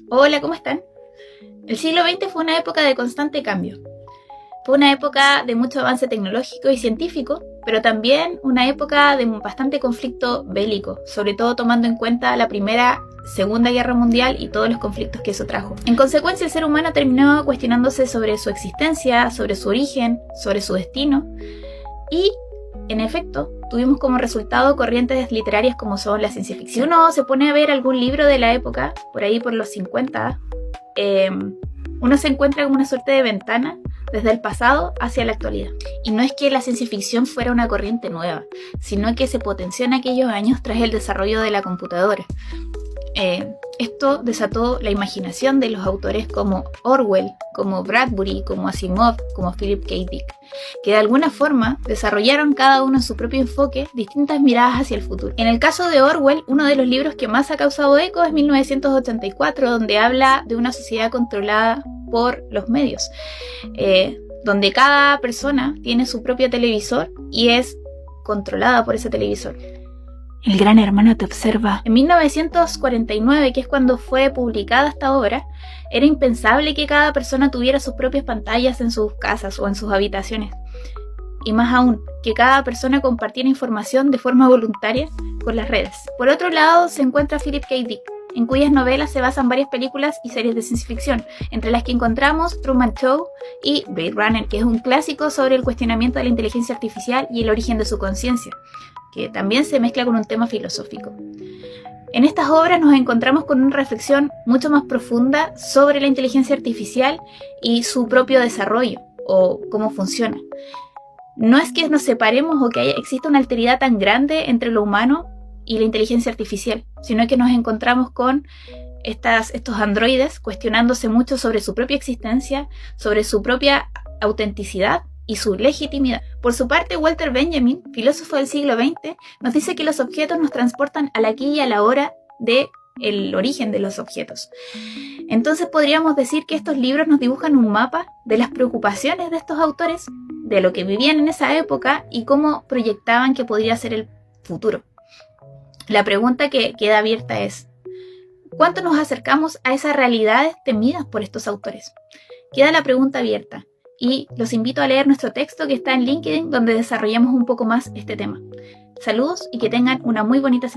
Hola, ¿cómo están? El siglo XX fue una época de constante cambio. Fue una época de mucho avance tecnológico y científico, pero también una época de bastante conflicto bélico, sobre todo tomando en cuenta la Primera, Segunda Guerra Mundial y todos los conflictos que eso trajo. En consecuencia, el ser humano terminó cuestionándose sobre su existencia, sobre su origen, sobre su destino, y en efecto, tuvimos como resultado corrientes literarias como son la ciencia ficción. Si uno se pone a ver algún libro de la época, por ahí por los 50, uno se encuentra como una suerte de ventana desde el pasado hacia la actualidad. Y no es que la ciencia ficción fuera una corriente nueva, sino que se potenció en aquellos años tras el desarrollo de la computadora. Esto desató la imaginación de los autores como Orwell, como Bradbury, como Asimov, como Philip K. Dick, que de alguna forma desarrollaron cada uno en su propio enfoque distintas miradas hacia el futuro. En el caso de Orwell, uno de los libros que más ha causado eco es 1984, donde habla de una sociedad controlada por los medios, donde cada persona tiene su propio televisor y es controlada por ese televisor. El gran hermano te observa. En 1949, que es cuando fue publicada esta obra, era impensable que cada persona tuviera sus propias pantallas en sus casas o en sus habitaciones. Y más aún, que cada persona compartiera información de forma voluntaria con las redes. Por otro lado, se encuentra Philip K. Dick, en cuyas novelas se basan varias películas y series de ciencia ficción, entre las que encontramos Truman Show y Blade Runner, que es un clásico sobre el cuestionamiento de la inteligencia artificial y el origen de su conciencia, que también se mezcla con un tema filosófico. En estas obras nos encontramos con una reflexión mucho más profunda sobre la inteligencia artificial y su propio desarrollo, o cómo funciona. No es que nos separemos o que exista una alteridad tan grande entre lo humano y la inteligencia artificial, sino que nos encontramos con estos androides cuestionándose mucho sobre su propia existencia, sobre su propia autenticidad y su legitimidad. Por su parte, Walter Benjamin, filósofo del siglo XX, nos dice que los objetos nos transportan al aquí y a la hora del origen de los objetos. Entonces podríamos decir que estos libros nos dibujan un mapa de las preocupaciones de estos autores, de lo que vivían en esa época y cómo proyectaban que podría ser el futuro. La pregunta que queda abierta es: ¿cuánto nos acercamos a esas realidades temidas por estos autores? Queda la pregunta abierta. Y los invito a leer nuestro texto que está en LinkedIn, donde desarrollamos un poco más este tema. Saludos y que tengan una muy bonita semana.